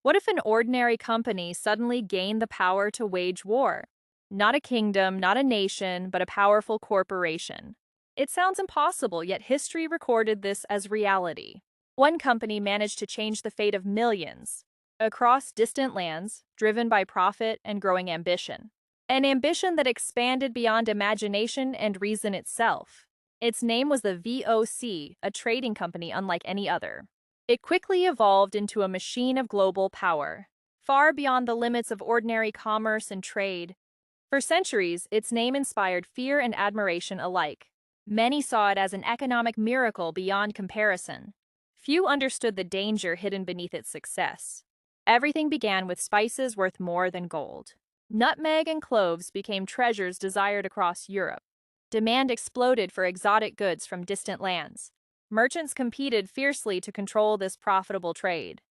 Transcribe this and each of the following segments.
What if an ordinary company suddenly gained the power to wage war? Not a kingdom, not a nation, but a powerful corporation. It sounds impossible, yet history recorded this as reality. One company managed to change the fate of millions across distant lands, driven by profit and growing ambition. An ambition that expanded beyond imagination and reason itself. Its name was the VOC, a trading company unlike any other. It quickly evolved into a machine of global power, far beyond the limits of ordinary commerce and trade. For centuries, its name inspired fear and admiration alike. Many saw it as an economic miracle beyond comparison. Few understood the danger hidden beneath its success. Everything began with spices worth more than gold. Nutmeg and cloves became treasures desired across Europe. Demand exploded for exotic goods from distant lands. Merchants competed fiercely to control this profitable trade.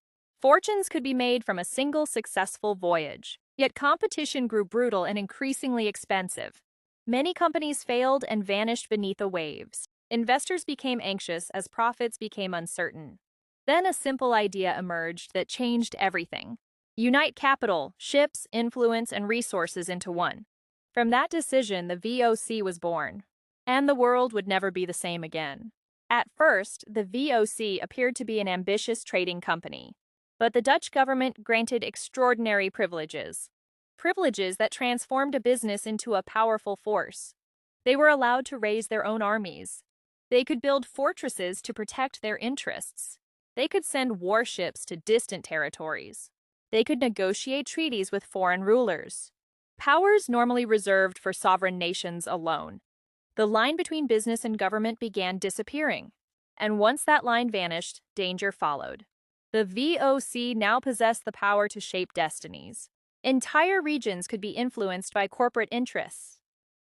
Fortunes could be made from a single successful voyage. Yet competition grew brutal and increasingly expensive. Many companies failed and vanished beneath the waves. Investors became anxious as profits became uncertain. Then a simple idea emerged that changed everything. Unite capital, ships, influence, and resources into one. From that decision, the VOC was born. And the world would never be the same again. At first, the VOC appeared to be an ambitious trading company. But the Dutch government granted extraordinary privileges. Privileges that transformed a business into a powerful force. They were allowed to raise their own armies. They could build fortresses to protect their interests. They could send warships to distant territories. They could negotiate treaties with foreign rulers. Powers normally reserved for sovereign nations alone. The line between business and government began disappearing. And once that line vanished, danger followed. The VOC now possessed the power to shape destinies. Entire regions could be influenced by corporate interests.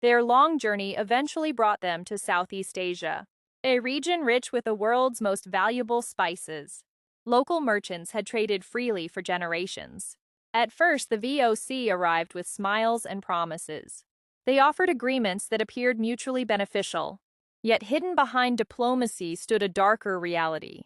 Their long journey eventually brought them to Southeast Asia, a region rich with the world's most valuable spices. Local merchants had traded freely for generations. At first, the VOC arrived with smiles and promises. They offered agreements that appeared mutually beneficial. Yet hidden behind diplomacy stood a darker reality.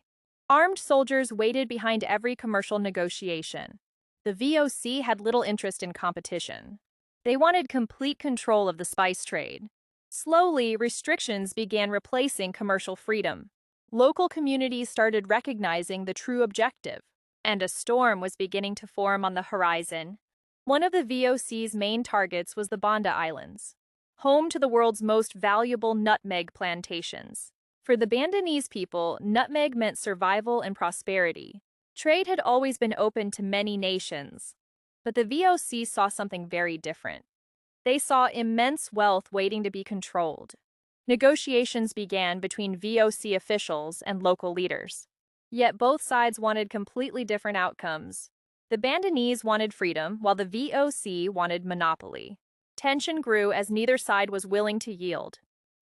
Armed soldiers waited behind every commercial negotiation. The VOC had little interest in competition. They wanted complete control of the spice trade. Slowly, restrictions began replacing commercial freedom. Local communities started recognizing the true objective, and a storm was beginning to form on the horizon. One of the VOC's main targets was the Banda Islands, home to the world's most valuable nutmeg plantations. For the Bandanese people, nutmeg meant survival and prosperity. Trade had always been open to many nations, but the VOC saw something very different. They saw immense wealth waiting to be controlled. Negotiations began between VOC officials and local leaders. Yet both sides wanted completely different outcomes. The Bandanese wanted freedom, while the VOC wanted monopoly. Tension grew as neither side was willing to yield.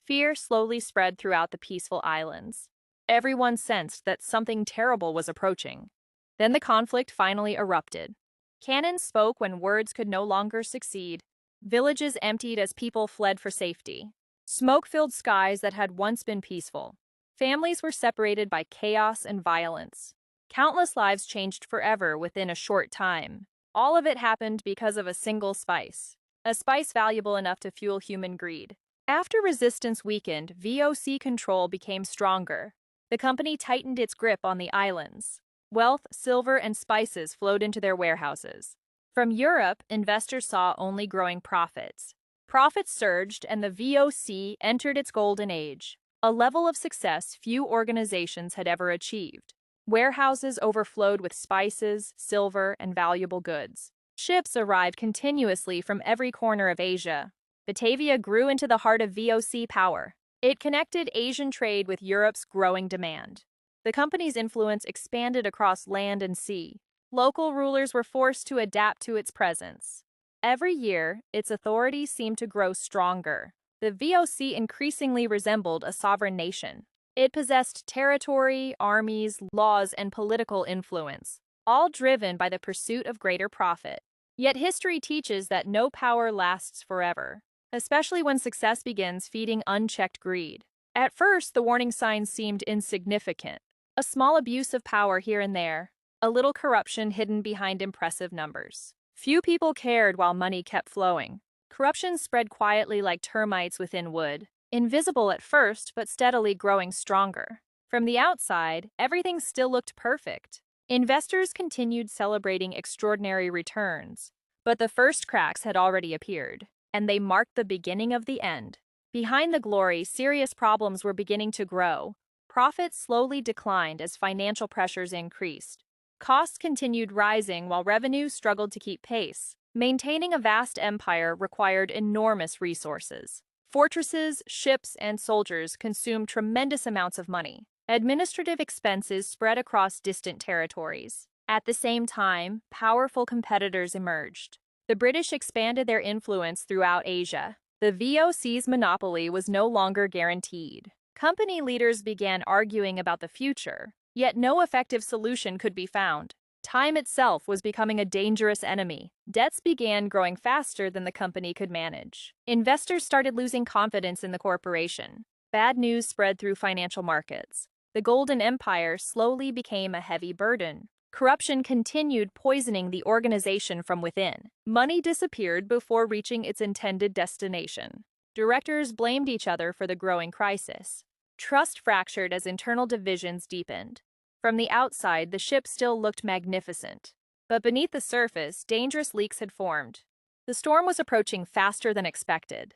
Fear slowly spread throughout the peaceful islands. Everyone sensed that something terrible was approaching. Then the conflict finally erupted. Cannons spoke when words could no longer succeed. Villages emptied as people fled for safety. Smoke-filled skies that had once been peaceful. Families were separated by chaos and violence. Countless lives changed forever within a short time. All of it happened because of a single spice. A spice valuable enough to fuel human greed. After resistance weakened, VOC control became stronger. The company tightened its grip on the islands. Wealth, silver, and spices flowed into their warehouses. From Europe, investors saw only growing profits. Profits surged, and the VOC entered its golden age, a level of success few organizations had ever achieved. Warehouses overflowed with spices, silver, and valuable goods. Ships arrived continuously from every corner of Asia. Batavia grew into the heart of VOC power. It connected Asian trade with Europe's growing demand. The company's influence expanded across land and sea. Local rulers were forced to adapt to its presence. Every year, its authority seemed to grow stronger. The VOC increasingly resembled a sovereign nation. It possessed territory, armies, laws, and political influence, all driven by the pursuit of greater profit. Yet history teaches that no power lasts forever, especially when success begins feeding unchecked greed. At first, the warning signs seemed insignificant. A small abuse of power here and there, a little corruption hidden behind impressive numbers. Few people cared while money kept flowing. Corruption spread quietly like termites within wood, invisible at first but steadily growing stronger. From the outside, everything still looked perfect. Investors continued celebrating extraordinary returns, but the first cracks had already appeared, and they marked the beginning of the end. Behind the glory, serious problems were beginning to grow. Profits slowly declined as financial pressures increased. Costs continued rising while revenue struggled to keep pace. Maintaining a vast empire required enormous resources. Fortresses, ships, and soldiers consumed tremendous amounts of money. Administrative expenses spread across distant territories. At the same time, powerful competitors emerged. The British expanded their influence throughout Asia. The VOC's monopoly was no longer guaranteed. Company leaders began arguing about the future, yet no effective solution could be found. Time itself was becoming a dangerous enemy. Debts began growing faster than the company could manage. Investors started losing confidence in the corporation. Bad news spread through financial markets. The Golden Empire slowly became a heavy burden. Corruption continued poisoning the organization from within. Money disappeared before reaching its intended destination. Directors blamed each other for the growing crisis. Trust fractured as internal divisions deepened. From the outside, the ship still looked magnificent. But beneath the surface, dangerous leaks had formed. The storm was approaching faster than expected.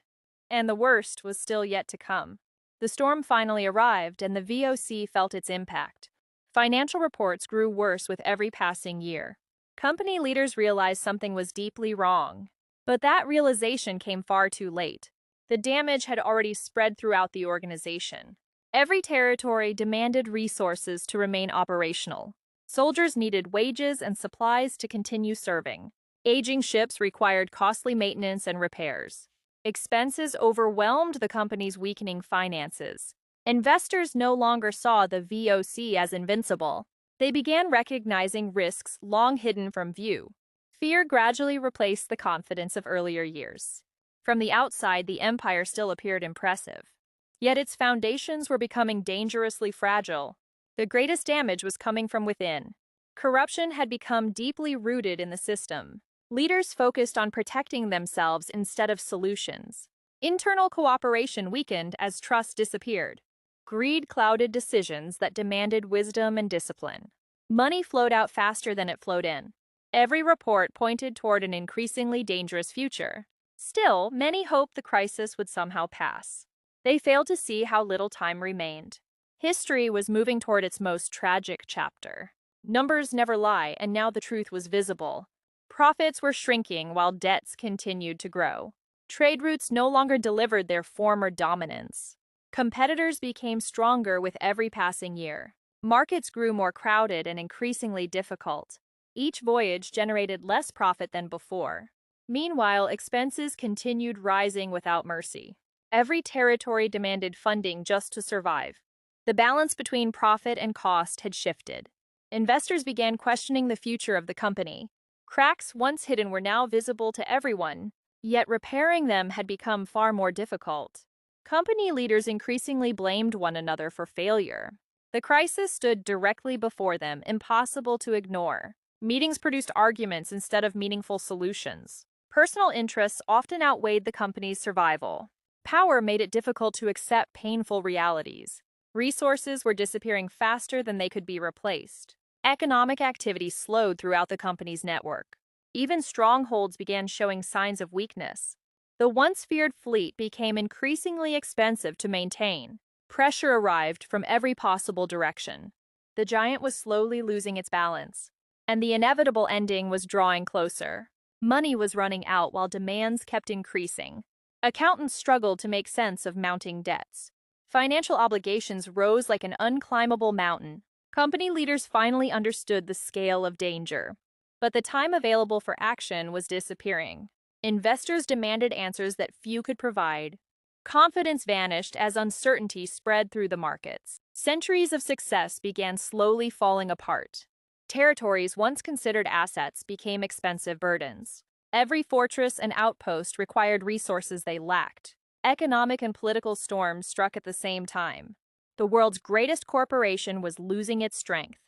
And the worst was still yet to come. The storm finally arrived, and the VOC felt its impact. Financial reports grew worse with every passing year. Company leaders realized something was deeply wrong. But that realization came far too late. The damage had already spread throughout the organization. Every territory demanded resources to remain operational. Soldiers needed wages and supplies to continue serving. Aging ships required costly maintenance and repairs. Expenses overwhelmed the company's weakening finances. Investors no longer saw the VOC as invincible. They began recognizing risks long hidden from view. Fear gradually replaced the confidence of earlier years. From the outside, the empire still appeared impressive. Yet its foundations were becoming dangerously fragile. The greatest damage was coming from within. Corruption had become deeply rooted in the system. Leaders focused on protecting themselves instead of solutions. Internal cooperation weakened as trust disappeared. Greed clouded decisions that demanded wisdom and discipline. Money flowed out faster than it flowed in. Every report pointed toward an increasingly dangerous future. Still, many hoped the crisis would somehow pass. They failed to see how little time remained. History was moving toward its most tragic chapter. Numbers never lie, and now the truth was visible. Profits were shrinking while debts continued to grow. Trade routes no longer delivered their former dominance. Competitors became stronger with every passing year. Markets grew more crowded and increasingly difficult. Each voyage generated less profit than before. Meanwhile, expenses continued rising without mercy. Every territory demanded funding just to survive. The balance between profit and cost had shifted. Investors began questioning the future of the company. Cracks once hidden were now visible to everyone, yet repairing them had become far more difficult. Company leaders increasingly blamed one another for failure. The crisis stood directly before them, impossible to ignore. Meetings produced arguments instead of meaningful solutions. Personal interests often outweighed the company's survival. Power made it difficult to accept painful realities. Resources were disappearing faster than they could be replaced. Economic activity slowed throughout the company's network. Even strongholds began showing signs of weakness. The once feared fleet became increasingly expensive to maintain. Pressure arrived from every possible direction. The giant was slowly losing its balance, and the inevitable ending was drawing closer. Money was running out while demands kept increasing. Accountants struggled to make sense of mounting debts. Financial obligations rose like an unclimbable mountain. Company leaders finally understood the scale of danger. But the time available for action was disappearing. Investors demanded answers that few could provide. Confidence vanished as uncertainty spread through the markets. Centuries of success began slowly falling apart. Territories once considered assets became expensive burdens. Every fortress and outpost required resources they lacked. Economic and political storms struck at the same time. The world's greatest corporation was losing its strength.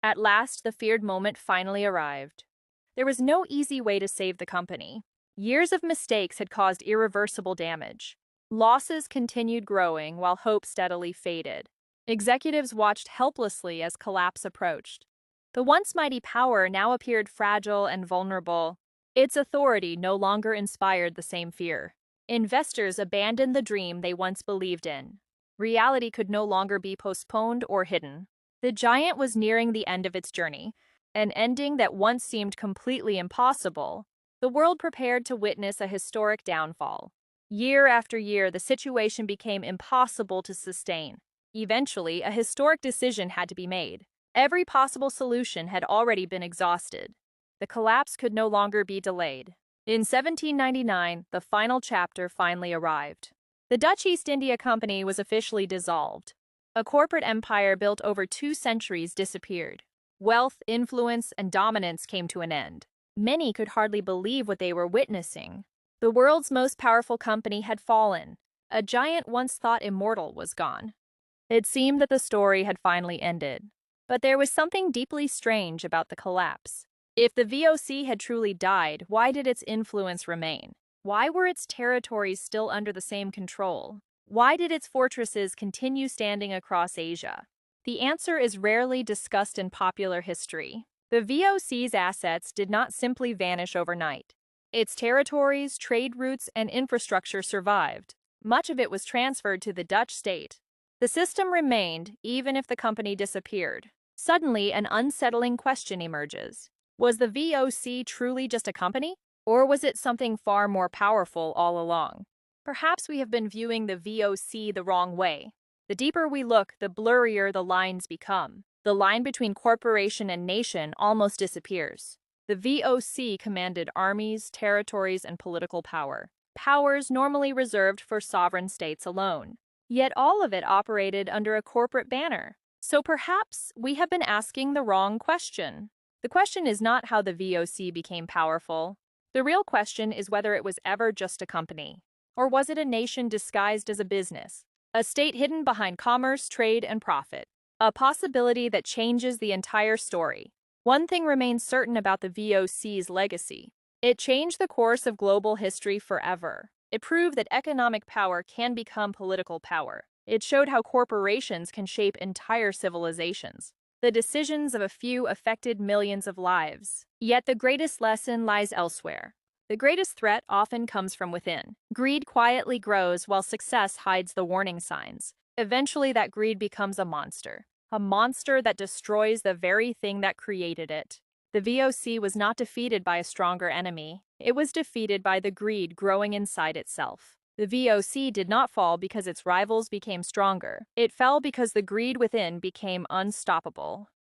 At last, the feared moment finally arrived. There was no easy way to save the company. Years of mistakes had caused irreversible damage. Losses continued growing while hope steadily faded. Executives watched helplessly as collapse approached. The once mighty power now appeared fragile and vulnerable. Its authority no longer inspired the same fear. Investors abandoned the dream they once believed in. Reality could no longer be postponed or hidden. The giant was nearing the end of its journey, an ending that once seemed completely impossible. The world prepared to witness a historic downfall. Year after year, the situation became impossible to sustain. Eventually, a historic decision had to be made. Every possible solution had already been exhausted. The collapse could no longer be delayed. In 1799, the final chapter finally arrived. The Dutch East India Company was officially dissolved. A corporate empire built over 2 centuries disappeared. Wealth, influence, and dominance came to an end. Many could hardly believe what they were witnessing. The world's most powerful company had fallen. A giant once thought immortal was gone. It seemed that the story had finally ended. But there was something deeply strange about the collapse. If the VOC had truly died, why did its influence remain? Why were its territories still under the same control? Why did its fortresses continue standing across Asia? The answer is rarely discussed in popular history. The VOC's assets did not simply vanish overnight. Its territories, trade routes, and infrastructure survived. Much of it was transferred to the Dutch state. The system remained, even if the company disappeared. Suddenly, an unsettling question emerges. Was the VOC truly just a company? Or was it something far more powerful all along? Perhaps we have been viewing the VOC the wrong way. The deeper we look, the blurrier the lines become. The line between corporation and nation almost disappears. The VOC commanded armies, territories, and political power. Powers normally reserved for sovereign states alone. Yet all of it operated under a corporate banner. So perhaps we have been asking the wrong question. The question is not how the VOC became powerful. The real question is whether it was ever just a company. Or was it a nation disguised as a business? A state hidden behind commerce, trade, and profit. A possibility that changes the entire story. One thing remains certain about the VOC's legacy. It changed the course of global history forever. It proved that economic power can become political power. It showed how corporations can shape entire civilizations. The decisions of a few affected millions of lives. Yet the greatest lesson lies elsewhere. The greatest threat often comes from within. Greed quietly grows while success hides the warning signs. Eventually, that greed becomes a monster that destroys the very thing that created it. The VOC was not defeated by a stronger enemy. It was defeated by the greed growing inside itself. The VOC did not fall because its rivals became stronger. It fell because the greed within became unstoppable.